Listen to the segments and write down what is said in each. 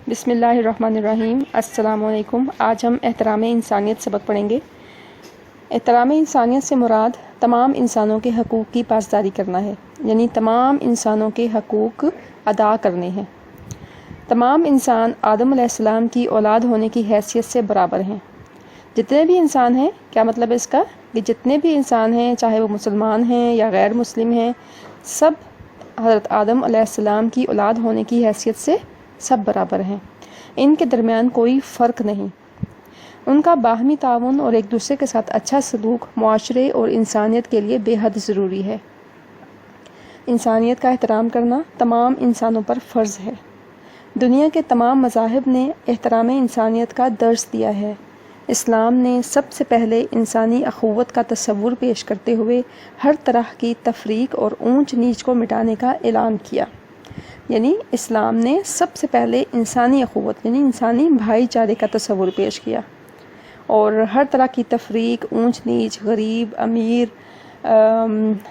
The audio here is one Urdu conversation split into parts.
بسم اللہ الرحمن الرحیم۔ السلام علیکم۔ آج ہم احترام انسانیت سبق پڑھیں گے۔ احترام انسانیت سے مراد تمام انسانوں کے حقوق کی پاسداری کرنا ہے، یعنی تمام انسانوں کے حقوق ادا کرنے ہیں۔ تمام انسان آدم علیہ السلام کی اولاد ہونے کی حیثیت سے برابر ہیں۔ جتنے بھی انسان ہیں، کیا مطلب ہے اس کا؟ کہ جتنے بھی انسان ہیں، چاہے وہ مسلمان ہیں یا غیر مسلم ہیں، سب حضرت آدم علیہ السلام کی اولاد ہونے کی حیثیت سے سب برابر ہیں۔ ان کے درمیان کوئی فرق نہیں۔ ان کا باہمی تعاون اور ایک دوسرے کے ساتھ اچھا سلوک معاشرے اور انسانیت کے لیے بے حد ضروری ہے۔ انسانیت کا احترام کرنا تمام انسانوں پر فرض ہے۔ دنیا کے تمام مذاہب نے احترام انسانیت کا درس دیا ہے۔ اسلام نے سب سے پہلے انسانی اخوت کا تصور پیش کرتے ہوئے ہر طرح کی تفریق اور اونچ نیچ کو مٹانے کا اعلان کیا۔ یعنی اسلام نے سب سے پہلے انسانی اخوت یعنی انسانی بھائی چارے کا تصور پیش کیا، اور ہر طرح کی تفریق، اونچ نیچ، غریب امیر،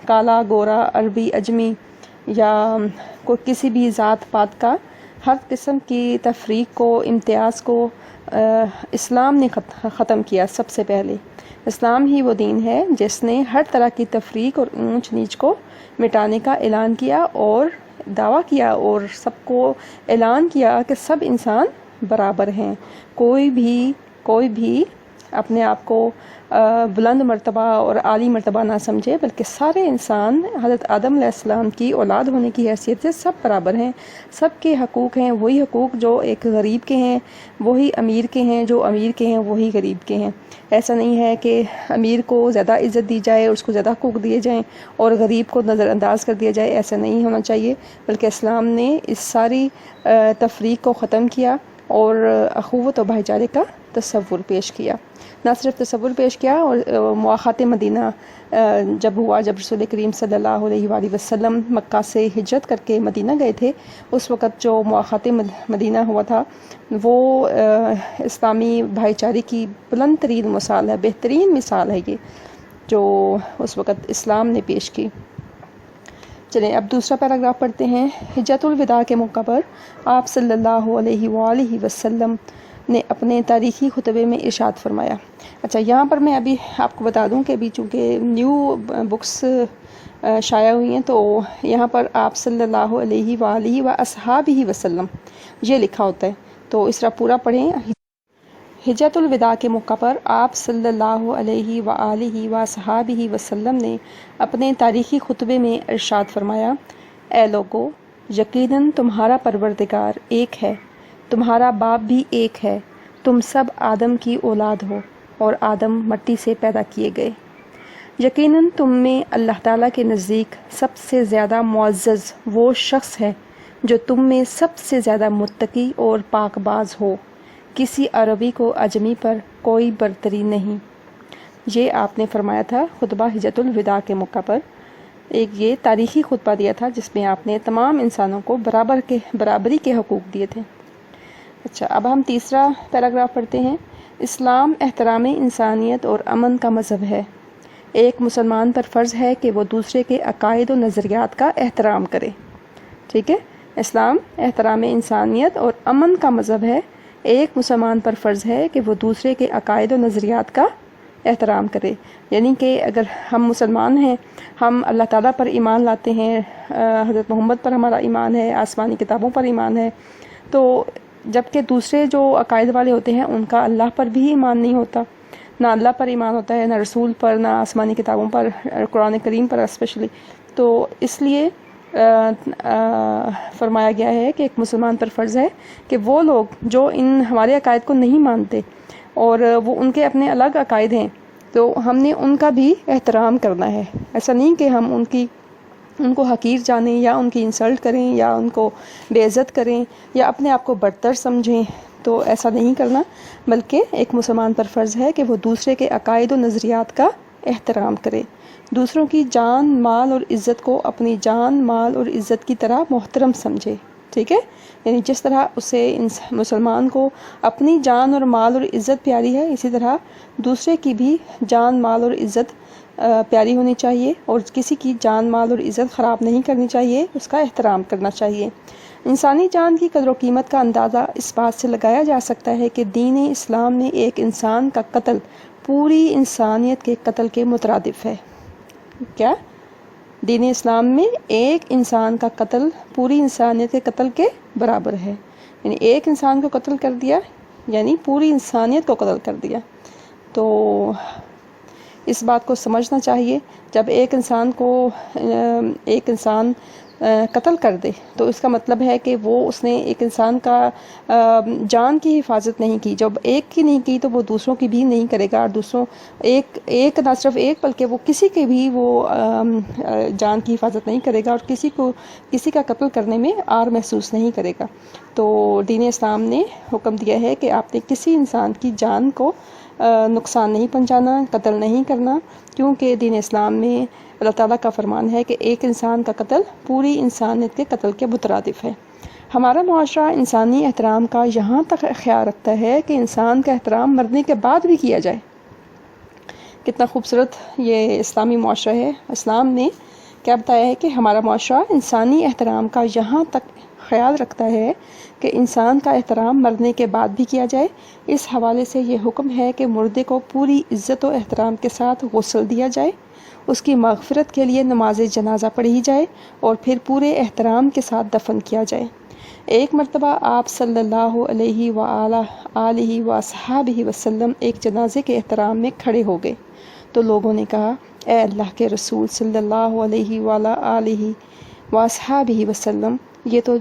کالا گورا، عربی اجمی یا کوئی کسی بھی ذات پات کا ہر قسم کی تفریق کو، امتیاز کو اسلام نے ختم کیا۔ سب سے پہلے اسلام ہی وہ دین ہے جس نے ہر طرح کی تفریق اور اونچ نیچ کو مٹانے کا اعلان کیا اور دعویٰ کیا، اور سب کو اعلان کیا کہ سب انسان برابر ہیں۔ کوئی بھی اپنے آپ کو بلند مرتبہ اور عالی مرتبہ نہ سمجھے، بلکہ سارے انسان حضرت آدم علیہ السلام کی اولاد ہونے کی حیثیت سے سب برابر ہیں۔ سب کے حقوق ہیں وہی حقوق جو ایک غریب کے ہیں، وہی امیر کے ہیں، جو امیر کے ہیں وہی غریب کے ہیں۔ ایسا نہیں ہے کہ امیر کو زیادہ عزت دی جائے، اس کو زیادہ حقوق دیے جائیں اور غریب کو نظر انداز کر دیا جائے، ایسا نہیں ہونا چاہیے، بلکہ اسلام نے اس ساری تفریق کو ختم کیا اور اخوت و بھائی چارے کا تصور پیش کیا۔ نہ صرف تصور پیش کیا، اور مواخات مدینہ جب ہوا، جب رسول کریم صلی اللہ علیہ وآلہ وسلم مکہ سے ہجرت کر کے مدینہ گئے تھے، اس وقت جو مواخات مدینہ ہوا تھا وہ اسلامی بھائی چارے کی بلند ترین مثال ہے، بہترین مثال ہے یہ جو اس وقت اسلام نے پیش کی۔ چلیں اب دوسرا پیراگراف پڑھتے ہیں۔ حجۃ الوداع کے موقع پر آپ صلی اللہ علیہ وآلہ وسلم نے اپنے تاریخی خطبے میں ارشاد فرمایا۔ اچھا، یہاں پر میں ابھی آپ کو بتا دوں کہ ابھی چونکہ نیو بکس شائع ہوئی ہیں، تو یہاں پر آپ صلی اللہ علیہ وآلہ واصحابہ وسلم یہ لکھا ہوتا ہے، تو اس طرح پورا پڑھیں۔ حجۃ الوداع کے موقع پر آپ صلی اللہ علیہ وآلہ واصحابہ وسلم نے اپنے تاریخی خطبے میں ارشاد فرمایا: اے لوگو، یقیناً تمہارا پروردگار ایک ہے، تمہارا باپ بھی ایک ہے، تم سب آدم کی اولاد ہو اور آدم مٹی سے پیدا کیے گئے۔ یقیناً تم میں اللہ تعالیٰ کے نزدیک سب سے زیادہ معزز وہ شخص ہے جو تم میں سب سے زیادہ متقی اور پاک باز ہو۔ کسی عربی کو اجمی پر کوئی برتری نہیں۔ یہ آپ نے فرمایا تھا خطبہ حجۃ الوداع کے موقع پر۔ ایک یہ تاریخی خطبہ دیا تھا جس میں آپ نے تمام انسانوں کو برابری کے حقوق دیے تھے۔ اچھا، اب ہم تیسرا پیراگراف پڑھتے ہیں۔ اسلام احترام انسانیت اور امن کا مذہب ہے۔ ایک مسلمان پر فرض ہے کہ وہ دوسرے کے عقائد و نظریات کا احترام کرے۔ ٹھیک ہے، اسلام احترام انسانیت اور امن کا مذہب ہے۔ ایک مسلمان پر فرض ہے کہ وہ دوسرے کے عقائد و نظریات کا احترام کرے، یعنی کہ اگر ہم مسلمان ہیں، ہم اللہ تعالیٰ پر ایمان لاتے ہیں، حضرت محمد پر ہمارا ایمان ہے، آسمانی کتابوں پر ایمان ہے، تو جبکہ دوسرے جو عقائد والے ہوتے ہیں ان کا اللہ پر بھی ایمان نہیں ہوتا، نہ اللہ پر ایمان ہوتا ہے، نہ رسول پر، نہ آسمانی کتابوں پر، قرآن کریم پر اسپیشلی۔ تو اس لیے فرمایا گیا ہے کہ ایک مسلمان پر فرض ہے کہ وہ لوگ جو ان ہمارے عقائد کو نہیں مانتے اور وہ ان کے اپنے الگ عقائد ہیں، تو ہم نے ان کا بھی احترام کرنا ہے۔ ایسا نہیں کہ ہم ان کو حقیر جانیں یا ان کی انسلٹ کریں یا ان کو بے عزت کریں یا اپنے آپ کو برتر سمجھیں، تو ایسا نہیں کرنا، بلکہ ایک مسلمان پر فرض ہے کہ وہ دوسرے کے عقائد و نظریات کا احترام کرے، دوسروں کی جان، مال اور عزت کو اپنی جان، مال اور عزت کی طرح محترم سمجھے۔ ٹھیک ہے، یعنی جس طرح اسے مسلمان کو اپنی جان اور مال اور عزت پیاری ہے، اسی طرح دوسرے کی بھی جان، مال اور عزت پیاری ہونی چاہیے، اور کسی کی جان، مال اور عزت خراب نہیں کرنی چاہیے، اس کا احترام کرنا چاہیے۔ انسانی جان کی قدر و قیمت کا اندازہ اس بات سے لگایا جا سکتا ہے کہ دین اسلام میں ایک انسان کا قتل پوری انسانیت کے قتل کے مترادف ہے۔ کیا؟ دین اسلام میں ایک انسان کا قتل پوری انسانیت کے قتل کے برابر ہے، یعنی ایک انسان کو قتل کر دیا یعنی پوری انسانیت کو قتل کر دیا۔ تو اس بات کو سمجھنا چاہیے، جب ایک انسان قتل کر دے تو اس کا مطلب ہے کہ اس نے ایک انسان کا جان کی حفاظت نہیں کی۔ جب ایک کی نہیں کی تو وہ دوسروں کی بھی نہیں کرے گا، اور دوسروں ایک نہ صرف ایک بلکہ وہ کسی کے بھی وہ جان کی حفاظت نہیں کرے گا، اور کسی کا قتل کرنے میں عار محسوس نہیں کرے گا۔ تو دین اسلام نے حکم دیا ہے کہ آپ نے کسی انسان کی جان کو نقصان نہیں پہنچانا، قتل نہیں کرنا، کیونکہ دین اسلام میں اللہ تعالیٰ کا فرمان ہے کہ ایک انسان کا قتل پوری انسانیت کے قتل کے مترادف ہے۔ ہمارا معاشرہ انسانی احترام کا یہاں تک خیال رکھتا ہے کہ انسان کا احترام مرنے کے بعد بھی کیا جائے۔ کتنا خوبصورت یہ اسلامی معاشرہ ہے۔ اسلام نے کیا بتایا ہے کہ ہمارا معاشرہ انسانی احترام کا یہاں تک خیال رکھتا ہے کہ انسان کا احترام مرنے کے بعد بھی کیا جائے۔ اس حوالے سے یہ حکم ہے کہ مردے کو پوری عزت و احترام کے ساتھ غسل دیا جائے، اس کی مغفرت کے لیے نماز جنازہ پڑھی جائے اور پھر پورے احترام کے ساتھ دفن کیا جائے۔ ایک مرتبہ آپ صلی اللہ علیہ وآلہ وصحبہ وسلم ایک جنازے کے احترام میں کھڑے ہو گئے تو لوگوں نے کہا، اے اللہ کے رسول صلی اللہ علیہ وآلہ وصحبہ وسلم، یہ تو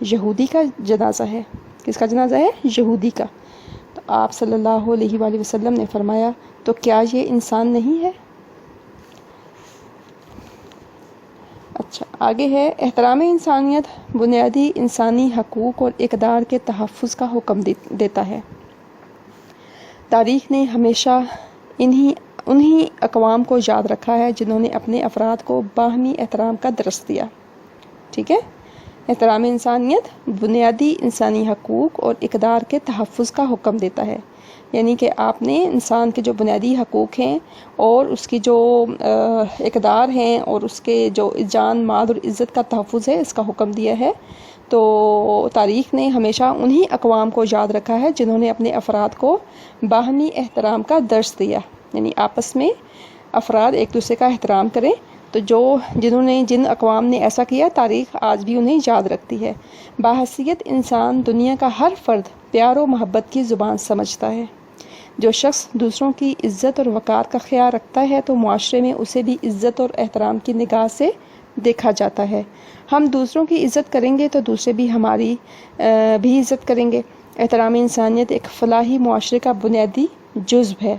یہودی کا جنازہ ہے۔ کس کا جنازہ ہے؟ یہودی کا۔ تو آپ صلی اللہ علیہ وآلہ وسلم نے فرمایا، تو کیا یہ انسان نہیں ہے؟ اچھا، آگے ہے احترام انسانیت بنیادی انسانی حقوق اور اقدار کے تحفظ کا حکم دیتا ہے۔ تاریخ نے ہمیشہ انہی اقوام کو یاد رکھا ہے جنہوں نے اپنے افراد کو باہمی احترام کا درس دیا۔ ٹھیک ہے؟ احترام انسانیت بنیادی انسانی حقوق اور اقدار کے تحفظ کا حکم دیتا ہے، یعنی کہ آپ نے انسان کے جو بنیادی حقوق ہیں اور اس کی جو اقدار ہیں اور اس کے جو جان مال اور عزت کا تحفظ ہے، اس کا حکم دیا ہے۔ تو تاریخ نے ہمیشہ انہی اقوام کو یاد رکھا ہے جنہوں نے اپنے افراد کو باہمی احترام کا درس دیا، یعنی آپس میں افراد ایک دوسرے کا احترام کریں۔ تو جن اقوام نے ایسا کیا، تاریخ آج بھی انہیں یاد رکھتی ہے۔ باحثیت انسان دنیا کا ہر فرد پیار و محبت کی زبان سمجھتا ہے۔ جو شخص دوسروں کی عزت اور وقار کا خیال رکھتا ہے تو معاشرے میں اسے بھی عزت اور احترام کی نگاہ سے دیکھا جاتا ہے۔ ہم دوسروں کی عزت کریں گے تو دوسرے بھی ہماری بھی عزت کریں گے۔ احترام انسانیت ایک فلاحی معاشرے کا بنیادی جزو ہے۔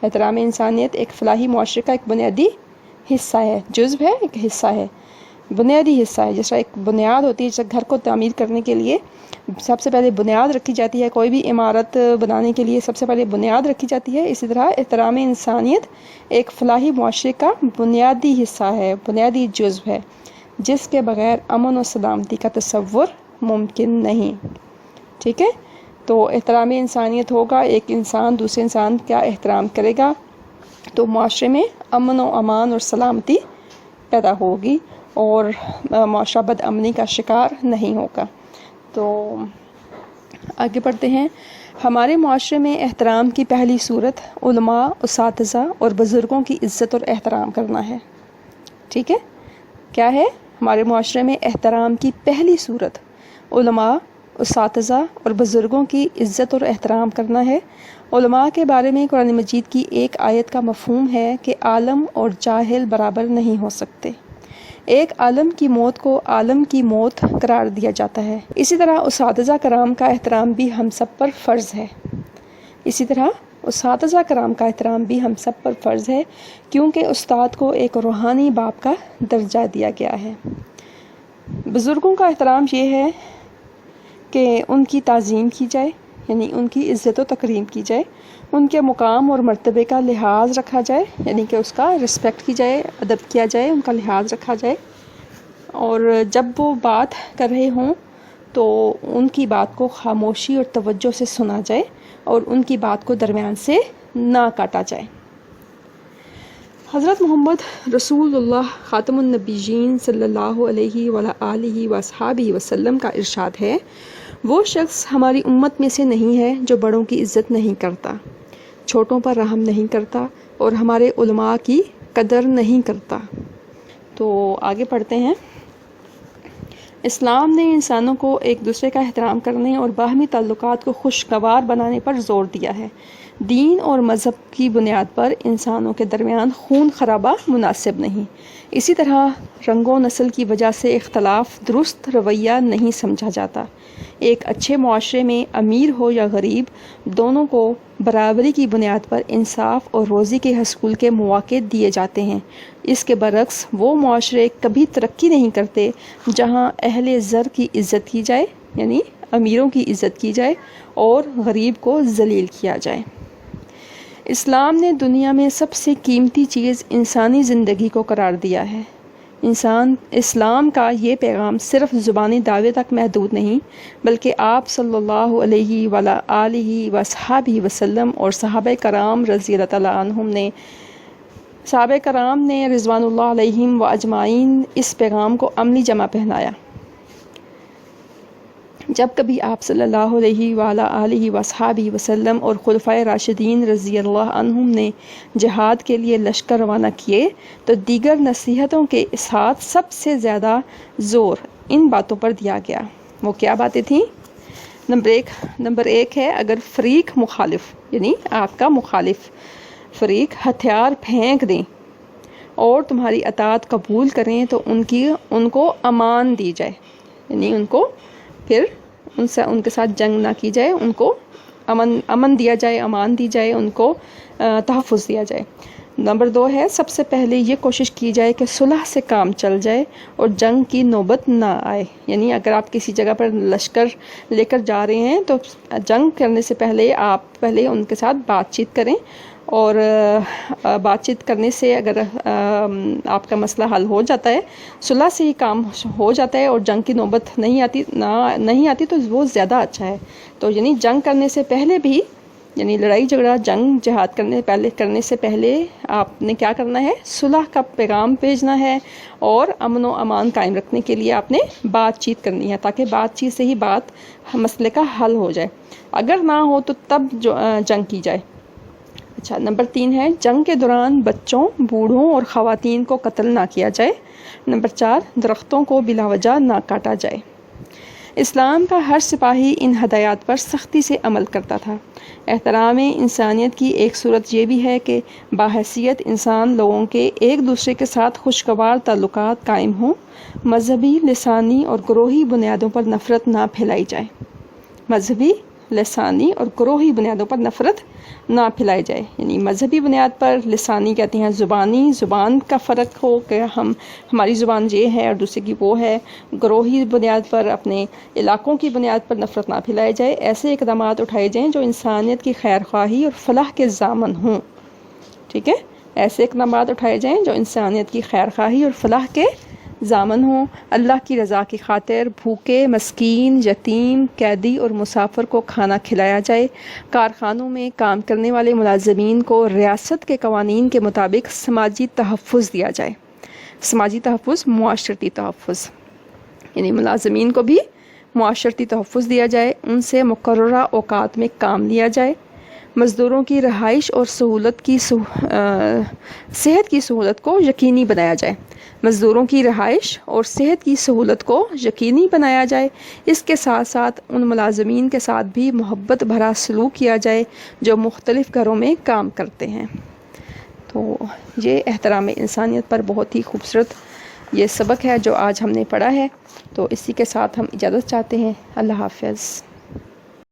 احترام انسانیت ایک فلاحی معاشرے کا ایک بنیادی حصہ ہے، جزو ہے، ایک حصہ ہے، بنیادی حصہ ہے۔ جیسا ایک بنیاد ہوتی ہے، جیسے گھر کو تعمیر کرنے کے لیے سب سے پہلے بنیاد رکھی جاتی ہے، کوئی بھی عمارت بنانے کے لیے سب سے پہلے بنیاد رکھی جاتی ہے، اسی طرح احترام انسانیت ایک فلاحی معاشرے کا بنیادی حصہ ہے، بنیادی جزو ہے، جس کے بغیر امن و سلامتی کا تصور ممکن نہیں۔ ٹھیک ہے؟ تو احترام انسانیت ہوگا، ایک انسان دوسرے انسان کا احترام کرے گا تو معاشرے میں امن و امان اور سلامتی پیدا ہوگی اور معاشرہ بد امنی کا شکار نہیں ہوگا۔ تو آگے بڑھتے ہیں۔ ہمارے معاشرے میں احترام کی پہلی صورت علماء، اساتذہ اور بزرگوں کی عزت اور احترام کرنا ہے۔ ٹھیک ہے؟ کیا ہے؟ ہمارے معاشرے میں احترام کی پہلی صورت علماء، اساتذہ اور بزرگوں کی عزت اور احترام کرنا ہے۔ علماء کے بارے میں قرآن مجید کی ایک آیت کا مفہوم ہے کہ عالم اور جاہل برابر نہیں ہو سکتے۔ ایک عالم کی موت کو عالم کی موت قرار دیا جاتا ہے۔ اسی طرح اساتذہ کرام کا احترام بھی ہم سب پر فرض ہے۔ کیونکہ استاد کو ایک روحانی باپ کا درجہ دیا گیا ہے۔ بزرگوں کا احترام یہ ہے کہ ان کی تعظیم کی جائے، یعنی ان کی عزت و تکریم کی جائے، ان کے مقام اور مرتبے کا لحاظ رکھا جائے، یعنی کہ اس کا رسپیکٹ کی جائے، ادب کیا جائے، ان کا لحاظ رکھا جائے، اور جب وہ بات کر رہے ہوں تو ان کی بات کو خاموشی اور توجہ سے سنا جائے اور ان کی بات کو درمیان سے نہ کاٹا جائے۔ حضرت محمد رسول اللہ خاتم النبیین صلی اللہ علیہ وآلہ وصحبہ وسلم کا ارشاد ہے، وہ شخص ہماری امت میں سے نہیں ہے جو بڑوں کی عزت نہیں کرتا، چھوٹوں پر رحم نہیں کرتا اور ہمارے علماء کی قدر نہیں کرتا۔ تو آگے پڑھتے ہیں۔ اسلام نے انسانوں کو ایک دوسرے کا احترام کرنے اور باہمی تعلقات کو خوشگوار بنانے پر زور دیا ہے۔ دین اور مذہب کی بنیاد پر انسانوں کے درمیان خون خرابہ مناسب نہیں۔ اسی طرح رنگ و نسل کی وجہ سے اختلاف درست رویہ نہیں سمجھا جاتا۔ ایک اچھے معاشرے میں امیر ہو یا غریب، دونوں کو برابری کی بنیاد پر انصاف اور روزی کے حصول کے مواقع دیے جاتے ہیں۔ اس کے برعکس وہ معاشرے کبھی ترقی نہیں کرتے جہاں اہل زر کی عزت کی جائے، یعنی امیروں کی عزت کی جائے اور غریب کو ذلیل کیا جائے۔ اسلام نے دنیا میں سب سے قیمتی چیز انسانی زندگی کو قرار دیا ہے۔ اسلام کا یہ پیغام صرف زبانی دعوے تک محدود نہیں، بلکہ آپ صلی اللہ علیہ وآلہ وصحبہ وسلم اور صحابہ کرام رضی اللہ تعالیٰ عنہم نے رضوان اللہ علیہم و اجمعین اس پیغام کو عملی جمع پہنایا۔ جب کبھی آپ صلی اللہ علیہ وآلہ وصحبہ وسلم اور خلفائے راشدین رضی اللہ عنہم نے جہاد کے لیے لشکر روانہ کیے تو دیگر نصیحتوں کے ساتھ سب سے زیادہ زور ان باتوں پر دیا گیا۔ وہ کیا باتیں تھیں؟ نمبر ایک ہے، اگر فریق مخالف، یعنی آپ کا مخالف فریق ہتھیار پھینک دیں اور تمہاری اطاعت قبول کریں تو ان کو امان دی جائے، یعنی ان کو پھر ان کے ساتھ جنگ نہ کی جائے، ان کو امن دیا جائے، امان دی جائے، ان کو تحفظ دیا جائے۔ نمبر دو ہے، سب سے پہلے یہ کوشش کی جائے کہ صلح سے کام چل جائے اور جنگ کی نوبت نہ آئے، یعنی اگر آپ کسی جگہ پر لشکر لے کر جا رہے ہیں تو جنگ کرنے سے پہلے آپ پہلے ان کے ساتھ بات چیت کریں، اور بات چیت کرنے سے اگر آپ کا مسئلہ حل ہو جاتا ہے، صلح سے ہی کام ہو جاتا ہے اور جنگ کی نوبت نہیں آتی تو وہ زیادہ اچھا ہے۔ تو یعنی جنگ کرنے سے پہلے بھی، یعنی لڑائی جھگڑا جنگ جہاد کرنے سے پہلے آپ نے کیا کرنا ہے؟ صلح کا پیغام بھیجنا ہے اور امن و امان قائم رکھنے کے لیے آپ نے بات چیت کرنی ہے، تاکہ بات چیت سے ہی مسئلے کا حل ہو جائے۔ اگر نہ ہو تو تب جنگ کی جائے۔ اچھا، نمبر 3 ہے، جنگ کے دوران بچوں، بوڑھوں اور خواتین کو قتل نہ کیا جائے۔ نمبر 4، درختوں کو بلا وجہ نہ کاٹا جائے۔ اسلام کا ہر سپاہی ان ہدایات پر سختی سے عمل کرتا تھا۔ احترام انسانیت کی ایک صورت یہ بھی ہے کہ باحیثیت انسان لوگوں کے ایک دوسرے کے ساتھ خوشگوار تعلقات قائم ہوں، مذہبی، لسانی اور گروہی بنیادوں پر نفرت نہ پھیلائی جائے۔ مذہبی، لسانی اور گروہی بنیادوں پر نفرت نہ پھیلائی جائے، یعنی مذہبی بنیاد پر، لسانی کہتے ہیں زبان کا فرق ہو کہ ہماری زبان یہ ہے اور دوسرے کی وہ ہے، گروہی بنیاد پر، اپنے علاقوں کی بنیاد پر نفرت نہ پھیلائی جائے۔ ایسے اقدامات اٹھائے جائیں جو انسانیت کی خیر خواہی اور فلاح کے ضامن ہوں۔ ٹھیک ہے، ایسے اقدامات اٹھائے جائیں جو انسانیت کی خیر خواہی اور فلاح کے ضامن ہوں۔ اللہ کی رضا کی خاطر بھوکے، مسکین، یتیم، قیدی اور مسافر کو کھانا کھلایا جائے۔ کارخانوں میں کام کرنے والے ملازمین کو ریاست کے قوانین کے مطابق سماجی تحفظ دیا جائے۔ سماجی تحفظ، معاشرتی تحفظ، یعنی ملازمین کو بھی معاشرتی تحفظ دیا جائے، ان سے مقررہ اوقات میں کام لیا جائے۔ مزدوروں کی رہائش اور صحت کی سہولت کو یقینی بنایا جائے۔ مزدوروں کی رہائش اور صحت کی سہولت کو یقینی بنایا جائے۔ اس کے ساتھ ساتھ ان ملازمین کے ساتھ بھی محبت بھرا سلوک کیا جائے جو مختلف گھروں میں کام کرتے ہیں۔ تو یہ احترام انسانیت پر بہت ہی خوبصورت یہ سبق ہے جو آج ہم نے پڑھا ہے۔ تو اسی کے ساتھ ہم اجازت چاہتے ہیں۔ اللہ حافظ۔